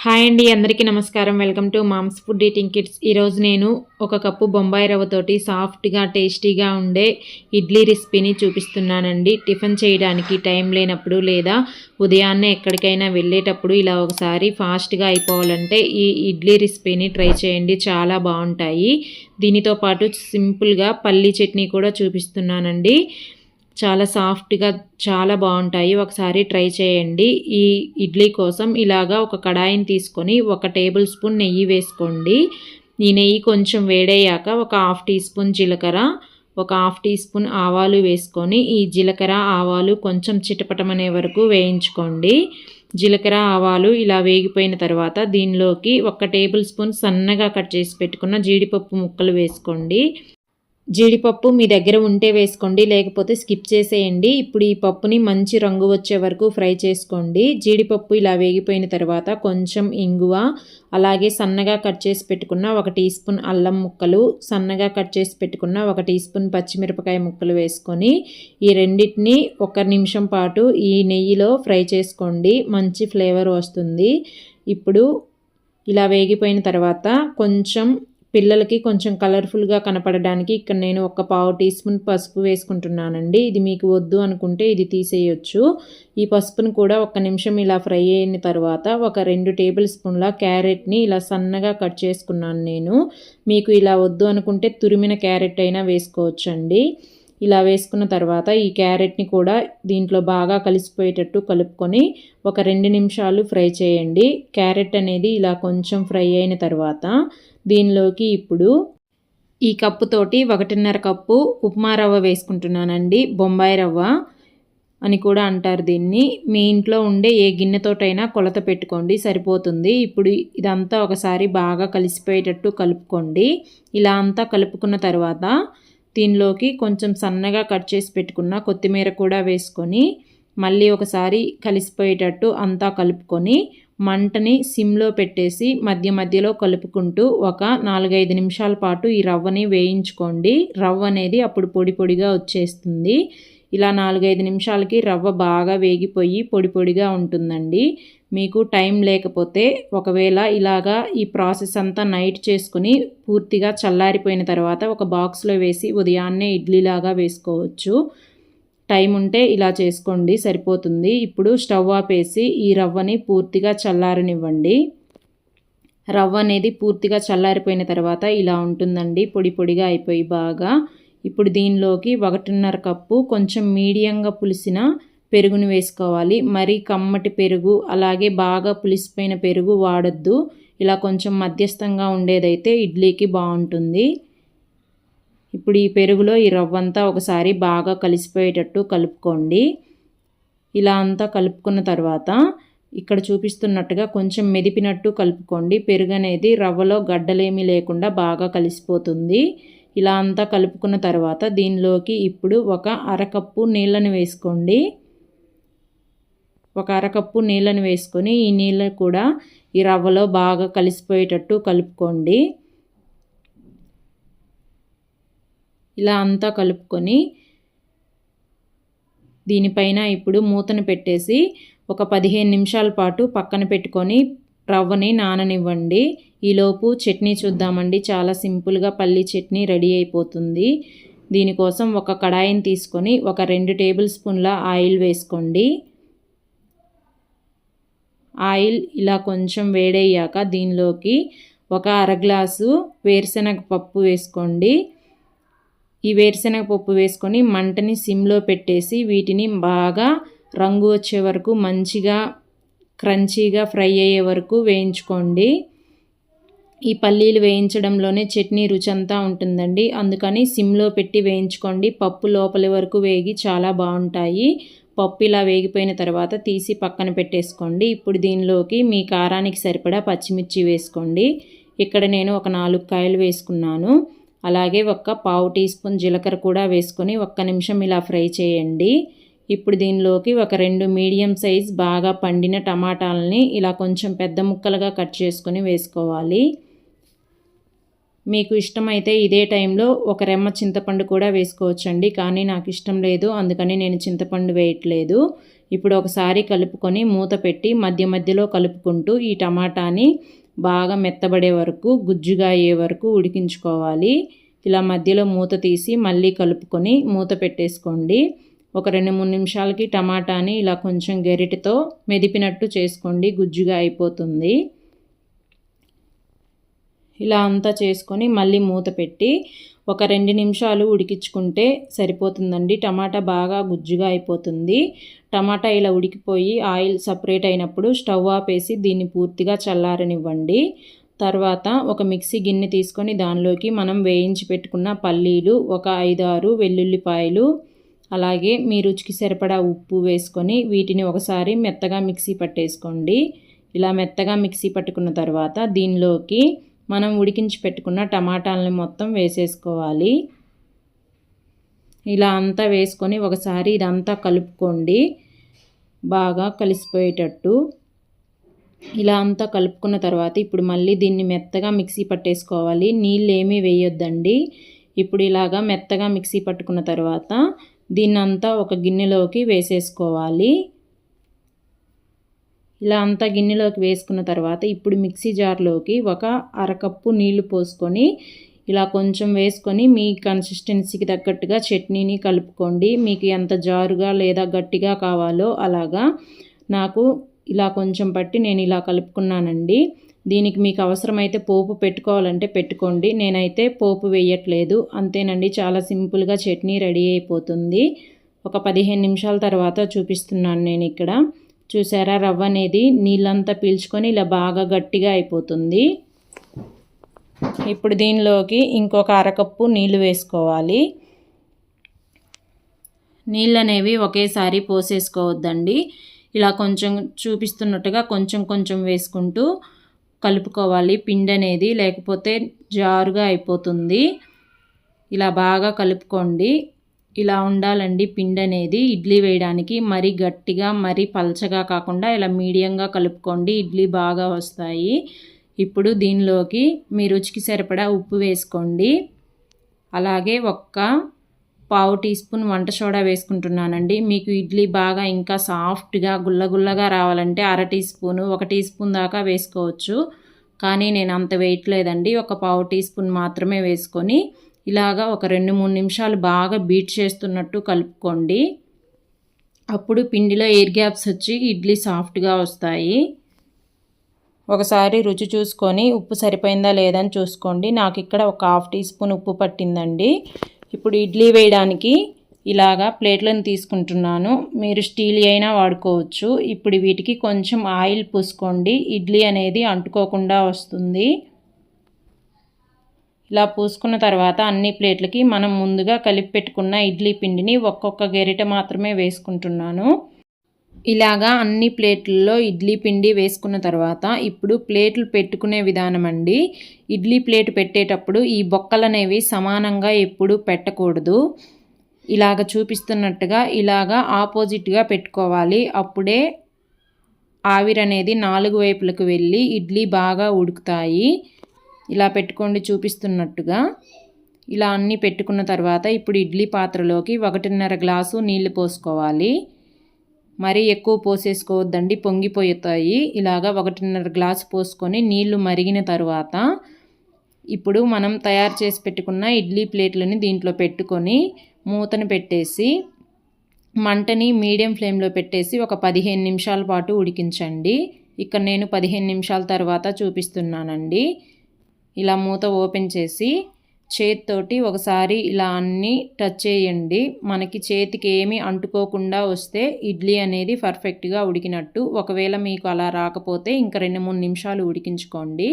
Hi అండి, అందరికీ నమస్కారం. Welcome to moms food eating kids. ఈరోజు నేను ఒక కప్పు బొంబాయి రవ్వతోటి సాఫ్ట్గా టేస్టీగా ఉండే ఇడ్లీ రెసిపీని చూపిస్తున్నానండి. టిఫిన్ చేయడానికి టైం లేనప్పుడు లేదా ఉదయాన్నే ఎక్కడికైనా వెళ్ళేటప్పుడు ఇలా ఒకసారి ఫాస్ట్గా అయిపోవాలంటే ఈ ఇడ్లీ రెసిపీని ట్రై చేయండి, చాలా బాగుంటాయి. దీనితో పాటు సింపుల్గా పల్లీ చట్నీ కూడా చూపిస్తున్నానండి. చాలా సాఫ్ట్గా చాలా బాగుంటాయి, ఒకసారి ట్రై చేయండి. ఈ ఇడ్లీ కోసం ఇలాగా ఒక కడాయిని తీసుకొని 1 టేబుల్ స్పూన్ నెయ్యి వేసుకోండి. ఈ నెయ్యి కొంచెం వేడయ్యాక ఒక 1/2 టీ స్పూన్ జీలకర్ర, ఒక 1/2 టీ స్పూన్ ఆవాలు వేసుకొని ఈ జీలకర్ర ఆవాలు కొంచెం చిటపటమనే వరకు వేయించుకోండి. జీలకర్ర ఆవాలు ఇలా వేగిపోయిన తర్వాత దీనిలోకి 1 టేబుల్ స్పూన్ సన్నగా కట్ చేసి పెట్టుకున్న జీడిపప్పు ముక్కలు వేసుకోండి. జీడిపప్పు మీ దగ్గర ఉంటే వేసుకోండి, లేకపోతే స్కిప్ చేసేయండి. ఇప్పుడు ఈ పప్పుని మంచి రంగు వచ్చే వరకు ఫ్రై చేసుకోండి. జీడిపప్పు ఇలా వేగిపోయిన తర్వాత కొంచెం ఇంగువ, అలాగే సన్నగా కట్ చేసి పెట్టుకున్న 1 టీ స్పూన్ అల్లం ముక్కలు, సన్నగా కట్ చేసి పెట్టుకున్న 1 టీ స్పూన్ పచ్చిమిరపకాయ ముక్కలు వేసుకొని ఈ రెండింటిని 1 నిమిషం పాటు ఈ నెయ్యిలో ఫ్రై చేసుకోండి, మంచి ఫ్లేవర్ వస్తుంది. ఇప్పుడు ఇలా వేగిపోయిన తర్వాత కొంచెం పిల్లలకి కొంచెం కలర్ఫుల్గా కనపడడానికి ఇక్కడ నేను 1/4 టీ స్పూన్ పసుపు వేసుకుంటున్నానండి. ఇది మీకు వద్దు అనుకుంటే ఇది తీసేయొచ్చు. ఈ పసుపును కూడా 1 నిమిషం ఇలా ఫ్రై అయిన తర్వాత ఒక 2 టేబుల్ స్పూన్ల క్యారెట్ని ఇలా సన్నగా కట్ చేసుకున్నాను నేను. మీకు ఇలా వద్దు అనుకుంటే తురిమిన క్యారెట్ అయినా వేసుకోవచ్చండి. ఇలా వేసుకున్న తర్వాత ఈ క్యారెట్ని కూడా దీంట్లో బాగా కలిసిపోయేటట్టు కలుపుకొని ఒక 2 నిమిషాలు ఫ్రై చేయండి. క్యారెట్ అనేది ఇలా కొంచెం ఫ్రై అయిన తర్వాత దీనిలోకి ఇప్పుడు ఈ కప్పుతోటి 1.5 కప్పు ఉప్మా రవ్వ వేసుకుంటున్నానండి. బొంబాయి రవ్వ అని కూడా అంటారు దీన్ని. మీ ఇంట్లో ఉండే ఏ గిన్నెతోటైనా కొలత పెట్టుకోండి, సరిపోతుంది. ఇప్పుడు ఇదంతా ఒకసారి బాగా కలిసిపోయేటట్టు కలుపుకోండి. ఇలా అంతా కలుపుకున్న తర్వాత దీనిలోకి కొంచెం సన్నగా కట్ చేసి పెట్టుకున్న కొత్తిమీర కూడా వేసుకొని మళ్ళీ ఒకసారి కలిసిపోయేటట్టు అంతా కలుపుకొని మంటని సిమ్లో పెట్టేసి మధ్య మధ్యలో కలుపుకుంటూ ఒక 4-5 నిమిషాల పాటు ఈ రవ్వని వేయించుకోండి. రవ్వ అనేది అప్పుడు పొడి పొడిగా వచ్చేస్తుంది. ఇలా 4-5 నిమిషాలకి రవ్వ బాగా వేగిపోయి పొడి పొడిగా ఉంటుందండి. మీకు టైం లేకపోతే ఒకవేళ ఇలాగా ఈ ప్రాసెస్ అంతా నైట్ చేసుకుని పూర్తిగా చల్లారిపోయిన తర్వాత ఒక బాక్స్లో వేసి ఉదయాన్నే ఇడ్లీలాగా వేసుకోవచ్చు. టైం ఉంటే ఇలా చేసుకోండి, సరిపోతుంది. ఇప్పుడు స్టవ్ ఆపేసి ఈ రవ్వని పూర్తిగా చల్లారనివ్వండి. రవ్వ అనేది పూర్తిగా చల్లారిపోయిన తర్వాత ఇలా ఉంటుందండి, పొడి పొడిగా అయిపోయి బాగా. ఇప్పుడు దీనిలోకి 1.5 కప్పు కొంచెం మీడియంగా పులిసిన పెరుగుని వేసుకోవాలి. మరీ కమ్మటి పెరుగు అలాగే బాగా పులిసిపోయిన పెరుగు వాడొద్దు. ఇలా కొంచెం మధ్యస్థంగా ఉండేదైతే ఇడ్లీకి బాగుంటుంది. ఇప్పుడు ఈ పెరుగులో ఈ రవ్వంతా ఒకసారి బాగా కలిసిపోయేటట్టు కలుపుకోండి. ఇలా అంతా కలుపుకున్న తర్వాత ఇక్కడ చూపిస్తున్నట్టుగా కొంచెం మెదిపినట్టు కలుపుకోండి. పెరుగు అనేది రవ్వలో గడ్డలేమీ లేకుండా బాగా కలిసిపోతుంది. ఇలా అంతా కలుపుకున్న తర్వాత దీనిలోకి ఇప్పుడు ఒక 1/2 కప్పు నీళ్ళని వేసుకోండి. ఒక 1/2 కప్పు నీళ్ళని వేసుకొని ఈ నీళ్ళు కూడా ఈ రవ్వలో బాగా కలిసిపోయేటట్టు కలుపుకోండి. ఇలా అంతా కలుపుకొని దీనిపైన ఇప్పుడు మూతను పెట్టేసి ఒక 15 నిమిషాల పాటు పక్కన పెట్టుకొని రవ్వని నాననివ్వండి. ఈలోపు చట్నీ చూద్దామండి. చాలా సింపుల్గా పల్లీ చట్నీ రెడీ అయిపోతుంది. దీనికోసం ఒక కడాయిని తీసుకొని ఒక 2 టేబుల్ స్పూన్ల ఆయిల్ వేసుకోండి. ఆయిల్ ఇలా కొంచెం వేడయ్యాక దీనిలోకి ఒక 1/2 గ్లాసు వేరుశనగ పప్పు వేసుకోండి. ఈ వేరుశనగ పప్పు వేసుకొని మంటని సిమ్లో పెట్టేసి వీటిని బాగా రంగు వచ్చే వరకు మంచిగా క్రంచీగా ఫ్రై అయ్యే వరకు వేయించుకోండి. ఈ పల్లీలు వేయించడంలోనే చట్నీ రుచి అంతా ఉంటుందండి, అందుకని సిమ్లో పెట్టి వేయించుకోండి. పప్పు లోపలి వరకు వేగి చాలా బాగుంటాయి. పప్పు ఇలా వేగిపోయిన తర్వాత తీసి పక్కన పెట్టేసుకోండి. ఇప్పుడు దీనిలోకి మీ కారానికి సరిపడా పచ్చిమిర్చి వేసుకోండి. ఇక్కడ నేను ఒక 4 కాయలు వేసుకున్నాను. అలాగే 1/4 టీ స్పూన్ జీలకర్ర కూడా వేసుకొని 1 నిమిషం ఇలా ఫ్రై చేయండి. ఇప్పుడు దీనిలోకి ఒక 2 మీడియం సైజ్ బాగా పండిన టమాటాలని ఇలా కొంచెం పెద్ద ముక్కలుగా కట్ చేసుకొని వేసుకోవాలి. మీకు ఇష్టమైతే ఇదే టైంలో ఒక రెమ్మ చింతపండు కూడా వేసుకోవచ్చండి, కానీ నాకు ఇష్టం లేదు, అందుకని నేను చింతపండు వేయట్లేదు. ఇప్పుడు ఒకసారి కలుపుకొని మూత పెట్టి మధ్య మధ్యలో కలుపుకుంటూ ఈ టమాటాని బాగా మెత్తబడే వరకు, గుజ్జుగా అయ్యే వరకు ఉడికించుకోవాలి. ఇలా మధ్యలో మూత తీసి మళ్ళీ కలుపుకొని మూత పెట్టేసుకోండి. ఒక 2-3 నిమిషాలకి టమాటాని ఇలా కొంచెం గరిటెతో మెదిపినట్టు చేసుకోండి, గుజ్జుగా అయిపోతుంది. ఇలా అంతా చేసుకొని మళ్ళీ మూత పెట్టి ఒక 2 నిమిషాలు ఉడికించుకుంటే సరిపోతుందండి. టమాటా బాగా గుజ్జుగా అయిపోతుంది. టమాటా ఇలా ఉడికిపోయి ఆయిల్ సపరేట్ అయినప్పుడు స్టవ్ ఆపేసి దీన్ని పూర్తిగా చల్లారనివ్వండి. తర్వాత ఒక మిక్సీ గిన్నె తీసుకొని దానిలోకి మనం వేయించి పెట్టుకున్న పల్లీలు, ఒక 5-6 వెల్లుల్లిపాయలు, అలాగే మీ రుచికి సరిపడా ఉప్పు వేసుకొని వీటిని ఒకసారి మెత్తగా మిక్సీ పట్టేసుకోండి. ఇలా మెత్తగా మిక్సీ పట్టుకున్న తర్వాత దీనిలోకి మనం ఉడికించి పెట్టుకున్న టమాటాలని మొత్తం వేసేసుకోవాలి. ఇలా అంతా వేసుకొని ఒకసారి ఇదంతా కలుపుకోండి, బాగా కలిసిపోయేటట్టు. ఇలా అంతా కలుపుకున్న తర్వాత ఇప్పుడు మళ్ళీ దీన్ని మెత్తగా మిక్సీ పట్టేసుకోవాలి. నీళ్ళు ఏమీ వేయొద్దండి. ఇప్పుడు ఇలాగా మెత్తగా మిక్సీ పట్టుకున్న తర్వాత దీన్నంతా ఒక గిన్నెలోకి వేసేసుకోవాలి. ఇలా అంతా గిన్నెలోకి వేసుకున్న తర్వాత ఇప్పుడు మిక్సీ జార్లోకి ఒక అరకప్పు నీళ్లు పోసుకొని ఇలా కొంచెం వేసుకొని మీ కన్సిస్టెన్సీకి తగ్గట్టుగా చట్నీని కలుపుకోండి. మీకు ఎంత జారుగా లేదా గట్టిగా కావాలో అలాగా. నాకు ఇలా కొంచెం పట్టి నేను ఇలా కలుపుకున్నానండి. దీనికి మీకు అవసరమైతే పోపు పెట్టుకోవాలంటే పెట్టుకోండి. నేనైతే పోపు వేయట్లేదు. అంతేనండి, చాలా సింపుల్గా చట్నీ రెడీ అయిపోతుంది. ఒక 15 నిమిషాల తర్వాత చూపిస్తున్నాను నేను ఇక్కడ. చూసారా, రవ్వ అనేది నీళ్ళంతా పీల్చుకొని ఇలా బాగా గట్టిగా అయిపోతుంది. ఇప్పుడు దీనిలోకి ఇంకొక అరకప్పు నీళ్ళు వేసుకోవాలి. నీళ్ళు అనేవి ఒకేసారి పోసేసుకోవద్దండి. ఇలా కొంచెం చూపిస్తున్నట్టుగా కొంచెం కొంచెం వేసుకుంటూ కలుపుకోవాలి పిండి అనేది, లేకపోతే జారుగా అయిపోతుంది. ఇలా బాగా కలుపుకోండి. ఇలా ఉండాలండి పిండి అనేది ఇడ్లీ వేయడానికి. మరీ గట్టిగా మరీ పల్చగా కాకుండా ఇలా మీడియంగా కలుపుకోండి, ఇడ్లీ బాగా వస్తాయి. ఇప్పుడు దీనిలోకి మీ రుచికి సరిపడా ఉప్పు వేసుకోండి. అలాగే ఒక్క పావు టీ స్పూన్ వంట సోడా వేసుకుంటున్నానండి. మీకు ఇడ్లీ బాగా ఇంకా సాఫ్ట్గా గుల్లగుల్లగా రావాలంటే అర టీ స్పూను, 1 టీ స్పూన్ దాకా వేసుకోవచ్చు. కానీ నేను అంత వేయట్లేదండి, ఒక పావు టీ స్పూన్ మాత్రమే వేసుకొని ఇలాగా ఒక 2-3 నిమిషాలు బాగా బీట్ చేస్తున్నట్టు కలుపుకోండి. అప్పుడు పిండిలో ఎయిర్ గ్యాప్స్ వచ్చి ఇడ్లీ సాఫ్ట్గా వస్తాయి. ఒకసారి రుచి చూసుకొని ఉప్పు సరిపోయిందా లేదని చూసుకోండి. నాకు ఇక్కడ ఒక 1/2 టీ స్పూన్ ఉప్పు పట్టిందండి. ఇప్పుడు ఇడ్లీ వేయడానికి ఇలాగా ప్లేట్లను తీసుకుంటున్నాను. మీరు స్టీల్ అయినా వాడుకోవచ్చు. ఇప్పుడు వీటికి కొంచెం ఆయిల్ పూసుకోండి, ఇడ్లీ అనేది అంటుకోకుండా వస్తుంది. ఇలా పూసుకున్న తర్వాత అన్ని ప్లేట్లకి మనం ముందుగా కలిపి పెట్టుకున్న ఇడ్లీ పిండిని ఒక్కొక్క గరిట మాత్రమే వేసుకుంటున్నాను. ఇలాగా అన్ని ప్లేట్లలో ఇడ్లీ పిండి వేసుకున్న తర్వాత ఇప్పుడు ప్లేట్లు పెట్టుకునే విధానం అండి. ఇడ్లీ ప్లేట్ పెట్టేటప్పుడు ఈ బొక్కలు అనేవి సమానంగా ఎప్పుడూ పెట్టకూడదు. ఇలాగ చూపిస్తున్నట్టుగా ఇలాగా ఆపోజిట్గా పెట్టుకోవాలి. అప్పుడే ఆవిరి అనేది 4 వైపులకు వెళ్ళి ఇడ్లీ బాగా ఉడుకుతాయి. ఇలా పెట్టుకోండి చూపిస్తున్నట్టుగా. ఇలా అన్నీ పెట్టుకున్న తర్వాత ఇప్పుడు ఇడ్లీ పాత్రలోకి 1.5 గ్లాసు నీళ్లు పోసుకోవాలి. మరీ ఎక్కువ పోసేసుకోవద్దండి, పొంగిపోతాయి. ఇలాగా 1.5 గ్లాసు పోసుకొని నీళ్లు మరిగిన తర్వాత ఇప్పుడు మనం తయారు చేసి పెట్టుకున్న ఇడ్లీ ప్లేట్లని దీంట్లో పెట్టుకొని మూతను పెట్టేసి మంటని మీడియం ఫ్లేమ్లో పెట్టేసి ఒక 15 నిమిషాల పాటు ఉడికించండి. ఇక్కడ నేను 15 నిమిషాల తర్వాత చూపిస్తున్నానండి. ఇలా మూత ఓపెన్ చేసి చేతితోటి ఒకసారి ఇలా అన్నీ టచ్ చేయండి. మనకి చేతికి ఏమీ అంటుకోకుండా వస్తే ఇడ్లీ అనేది పర్ఫెక్ట్గా ఉడికినట్టు. ఒకవేళ మీకు అలా రాకపోతే ఇంకా 2-3 నిమిషాలు ఉడికించుకోండి.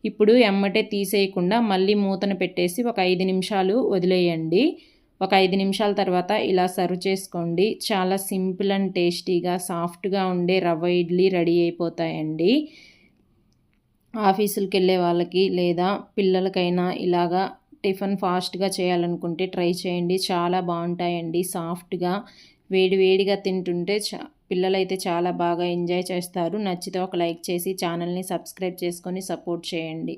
ఇప్పుడు ఎమ్మటే తీసేయకుండా మళ్ళీ మూతను పెట్టేసి ఒక 5 నిమిషాలు వదిలేయండి. ఒక 5 నిమిషాల తర్వాత ఇలా సర్వ్ చేసుకోండి. చాలా సింపుల్ అండ్ టేస్టీగా సాఫ్ట్గా ఉండే రవ్వ ఇడ్లీ రెడీ అయిపోతాయండి. ఆఫీసులకు వెళ్ళే వాళ్ళకి లేదా పిల్లలకైనా ఇలాగా టిఫిన్ ఫాస్ట్గా చేయాలనుకుంటే ట్రై చేయండి. చాలా బాగుంటాయండి, సాఫ్ట్గా వేడివేడిగా తింటుంటే పిల్లలైతే చాలా బాగా ఎంజాయ్ చేస్తారు. నచ్చితే ఒక లైక్ చేసి ఛానల్ని సబ్స్క్రైబ్ చేసుకొని సపోర్ట్ చేయండి.